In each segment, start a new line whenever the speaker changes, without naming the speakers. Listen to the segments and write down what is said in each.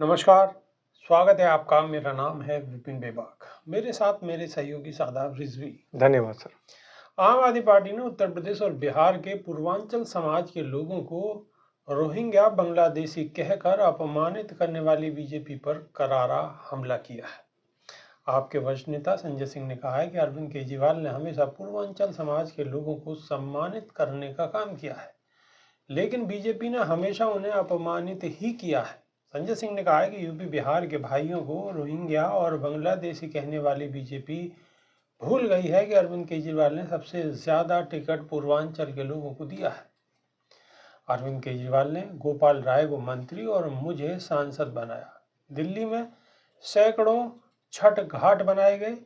नमस्कार, स्वागत है आपका। मेरा नाम है विपिन बेबाक। मेरे साथ मेरे सहयोगी शादाब रिजवी।
धन्यवाद सर।
आम आदमी पार्टी ने उत्तर प्रदेश और बिहार के पूर्वांचल समाज के लोगों को रोहिंग्या बांग्लादेशी कहकर अपमानित करने वाली बीजेपी पर करारा हमला किया है। आपके वरिष्ठ नेता संजय सिंह ने कहा है कि अरविंद केजरीवाल ने हमेशा पूर्वांचल समाज के लोगों को सम्मानित करने का काम किया है, लेकिन बीजेपी ने हमेशा उन्हें अपमानित ही किया है। संजय सिंह ने कहा है कि यूपी बिहार के भाइयों को रोहिंग्या और बांग्लादेशी कहने वाली बीजेपी भूल गई है कि अरविंद केजरीवाल ने सबसे ज्यादा टिकट पूर्वांचल के लोगों को दिया है। अरविंद केजरीवाल ने गोपाल राय को मंत्री और मुझे सांसद बनाया। दिल्ली में सैकड़ों छठ घाट बनाए गए।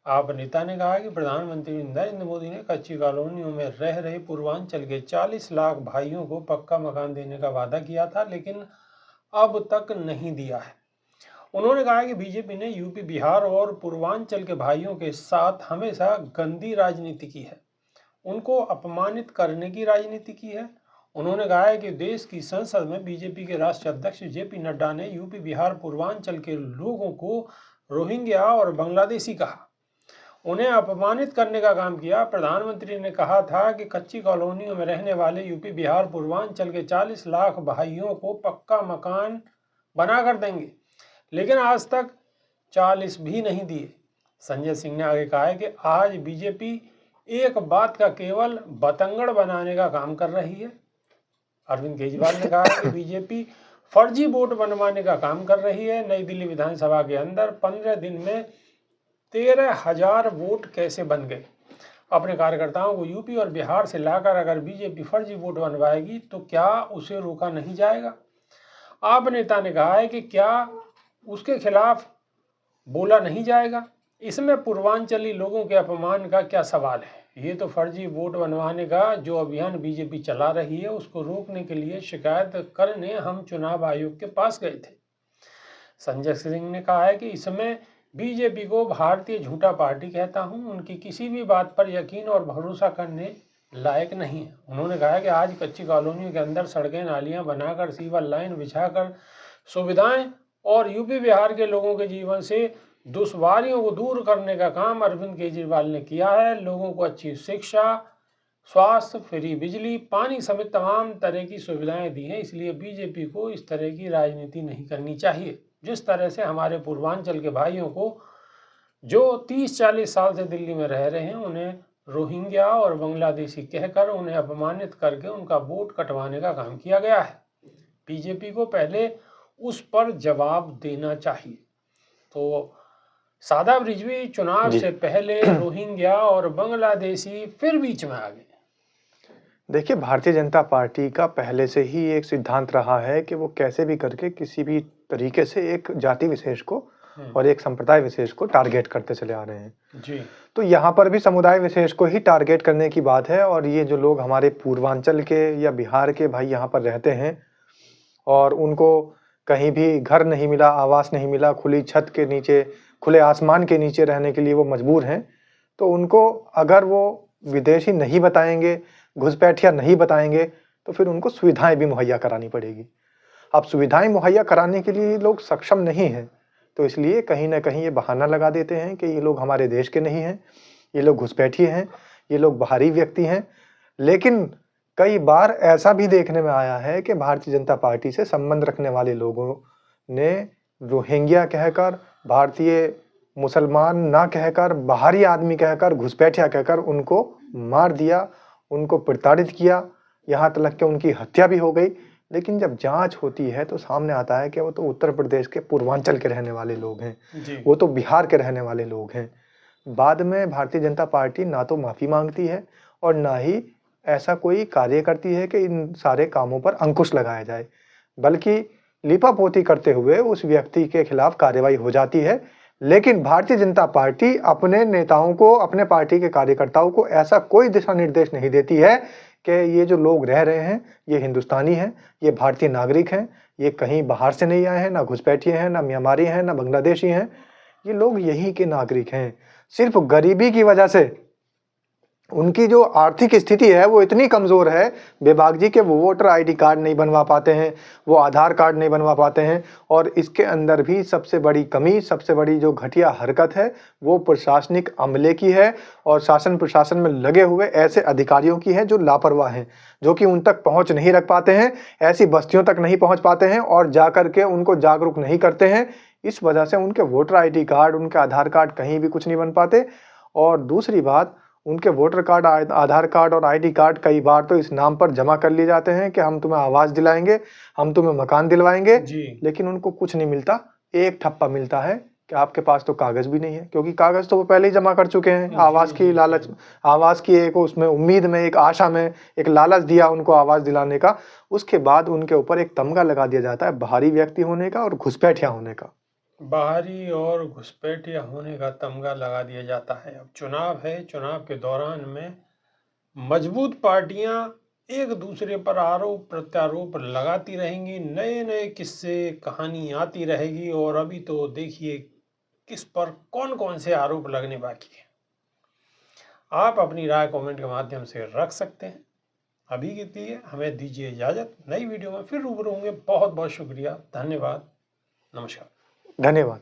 आप नेता ने कहा कि प्रधानमंत्री नरेंद्र मोदी ने कच्ची कॉलोनियों में रह रहे पूर्वांचल के 40 लाख भाइयों को पक्का मकान देने का वादा किया था, लेकिन अब तक नहीं दिया है। उन्होंने कहा कि बीजेपी ने यूपी बिहार और पूर्वांचल के भाइयों के साथ हमेशा गंदी राजनीति की है, उनको अपमानित करने की राजनीति की है। उन्होंने कहा है कि देश की संसद में बीजेपी के राष्ट्रीय अध्यक्ष जेपी नड्डा ने यूपी बिहार पूर्वांचल के लोगों को रोहिंग्या और बांग्लादेशी कहा, उन्हें अपमानित करने का काम किया। प्रधानमंत्री ने कहा था कि कच्ची कॉलोनियों में रहने वाले यूपी बिहार पूर्वांचल के 40 लाख भाइयों को पक्का मकान बनाकर देंगे, लेकिन आज तक 40 भी नहीं दिए। संजय सिंह ने आगे कहा है कि आज बीजेपी एक बात का केवल बतंगड़ बनाने का काम कर रही है। अरविंद केजरीवाल ने कहा कि बीजेपी फर्जी वोट बनवाने का काम कर रही है। नई दिल्ली विधानसभा के अंदर 15 दिन में 13,000 वोट कैसे बन गए। अपने कार्यकर्ताओं को यूपी और बिहार से लाकर अगर बीजेपी फर्जी वोट बनवाएगी तो क्या उसे रोका नहीं जाएगा। आप नेता ने कहा है कि क्या उसके खिलाफ बोला नहीं जाएगा। इसमें पूर्वांचली लोगों के अपमान का क्या सवाल है। ये तो फर्जी वोट बनवाने का जो अभियान बीजेपी चला रही है, उसको रोकने के लिए शिकायत करने हम चुनाव आयोग के पास गए थे। संजय सिंह ने कहा है कि इसमें बीजेपी को भारतीय झूठा पार्टी कहता हूं, उनकी किसी भी बात पर यकीन और भरोसा करने लायक नहीं है। उन्होंने कहा कि आज कच्ची कॉलोनियों के अंदर सड़कें नालियां बनाकर सीवर लाइन बिछाकर सुविधाएं और यूपी बिहार के लोगों के जीवन से दुश्वारियों को दूर करने का काम अरविंद केजरीवाल ने किया है। लोगों को अच्छी शिक्षा, स्वास्थ्य, फ्री बिजली, पानी समेत तमाम तरह की सुविधाएं दी हैं। इसलिए बीजेपी को इस तरह की राजनीति नहीं करनी चाहिए। जिस तरह से हमारे पूर्वांचल के भाइयों को जो 30-40 साल से दिल्ली में रह रहे हैं, उन्हें रोहिंग्या और बांग्लादेशी कहकर उन्हें अपमानित करके उनका वोट कटवाने का काम किया गया है। बीजेपी को पहले उस पर जवाब देना चाहिए। तो शादाब रिजवी, चुनाव से पहले रोहिंग्या और बांग्लादेशी फिर बीच में आ गए।
देखिए, भारतीय जनता पार्टी का पहले से ही एक सिद्धांत रहा है कि वो कैसे भी करके किसी भी तरीके से एक जाति विशेष को और एक संप्रदाय विशेष को टारगेट करते चले आ रहे हैं
जी।
तो यहाँ पर भी समुदाय विशेष को ही टारगेट करने की बात है। और ये जो लोग हमारे पूर्वांचल के या बिहार के भाई यहाँ पर रहते हैं और उनको कहीं भी घर नहीं मिला, आवास नहीं मिला, खुली छत के नीचे, खुले आसमान के नीचे रहने के लिए वो मजबूर हैं, तो उनको अगर वो विदेशी नहीं बताएंगे, घुसपैठिया नहीं बताएंगे, तो फिर उनको सुविधाएं भी मुहैया करानी पड़ेगी। अब सुविधाएं मुहैया कराने के लिए लोग सक्षम नहीं हैं, तो इसलिए कहीं ना कहीं ये बहाना लगा देते हैं कि ये लोग हमारे देश के नहीं हैं, ये लोग घुसपैठिए हैं, ये लोग बाहरी व्यक्ति हैं। लेकिन कई बार ऐसा भी देखने में आया है कि भारतीय जनता पार्टी से संबंध रखने वाले लोगों ने रोहिंग्या कहकर, भारतीय मुसलमान ना कहकर, बाहरी आदमी कहकर, घुसपैठिया कहकर उनको मार दिया, उनको प्रताड़ित किया, यहाँ तक कि उनकी हत्या भी हो गई। लेकिन जब जांच होती है तो सामने आता है कि वो तो उत्तर प्रदेश के पूर्वांचल के रहने वाले लोग हैं, वो तो बिहार के रहने वाले लोग हैं। बाद में भारतीय जनता पार्टी ना तो माफ़ी मांगती है और ना ही ऐसा कोई कार्य करती है कि इन सारे कामों पर अंकुश लगाया जाए, बल्कि लिपापोती करते हुए उस व्यक्ति के खिलाफ कार्रवाई हो जाती है। लेकिन भारतीय जनता पार्टी अपने नेताओं को, अपने पार्टी के कार्यकर्ताओं को ऐसा कोई दिशा निर्देश नहीं देती है कि ये जो लोग रह रहे हैं ये हिंदुस्तानी हैं, ये भारतीय नागरिक हैं, ये कहीं बाहर से नहीं आए हैं, ना घुसपैठिए हैं, ना म्यांमारी हैं, ना बांग्लादेशी हैं, ये लोग यहीं के नागरिक हैं। सिर्फ गरीबी की वजह से उनकी जो आर्थिक स्थिति है वो इतनी कमज़ोर है बेबाक जी, कि वो वोटर आईडी कार्ड नहीं बनवा पाते हैं, वो आधार कार्ड नहीं बनवा पाते हैं। और इसके अंदर भी सबसे बड़ी कमी, सबसे बड़ी जो घटिया हरकत है वो प्रशासनिक अमले की है और शासन प्रशासन में लगे हुए ऐसे अधिकारियों की है जो लापरवाह हैं, जो कि उन तक पहुंच नहीं रख पाते हैं, ऐसी बस्तियों तक नहीं पहुंच पाते हैं और जा कर के उनको जागरूक नहीं करते हैं। इस वजह से उनके वोटर आईडी कार्ड, उनके आधार कार्ड कहीं भी कुछ नहीं बन पाते। और दूसरी बात, उनके वोटर कार्ड, आधार कार्ड और आईडी कार्ड कई बार तो इस नाम पर जमा कर लिए जाते हैं कि हम तुम्हें आवास दिलाएंगे, हम तुम्हें मकान दिलवाएंगे,
जी।
लेकिन उनको कुछ नहीं मिलता। एक ठप्पा मिलता है कि आपके पास तो कागज भी नहीं है, क्योंकि कागज तो वो पहले ही जमा कर चुके हैं। आवास की लालच, आवास की एक उसमें उम्मीद में, एक आशा में, एक लालच दिया उनको आवास दिलाने का। उसके बाद उनके ऊपर एक तमगा लगा दिया जाता है बाहरी व्यक्ति होने का और घुसपैठिया होने का।
बाहरी और घुसपैठिया होने का तमगा लगा दिया जाता है। अब चुनाव है, चुनाव के दौरान में मजबूत पार्टियां एक दूसरे पर आरोप प्रत्यारोप लगाती रहेंगी, नए नए किस्से कहानी आती रहेगी। और अभी तो देखिए किस पर कौन कौन से आरोप लगने बाकी है। आप अपनी राय कमेंट के माध्यम से रख सकते हैं। अभी के लिए हमें दीजिए इजाजत, नई वीडियो में फिर रूबरू होंगे। बहुत बहुत शुक्रिया, धन्यवाद, नमस्कार।
धन्यवाद।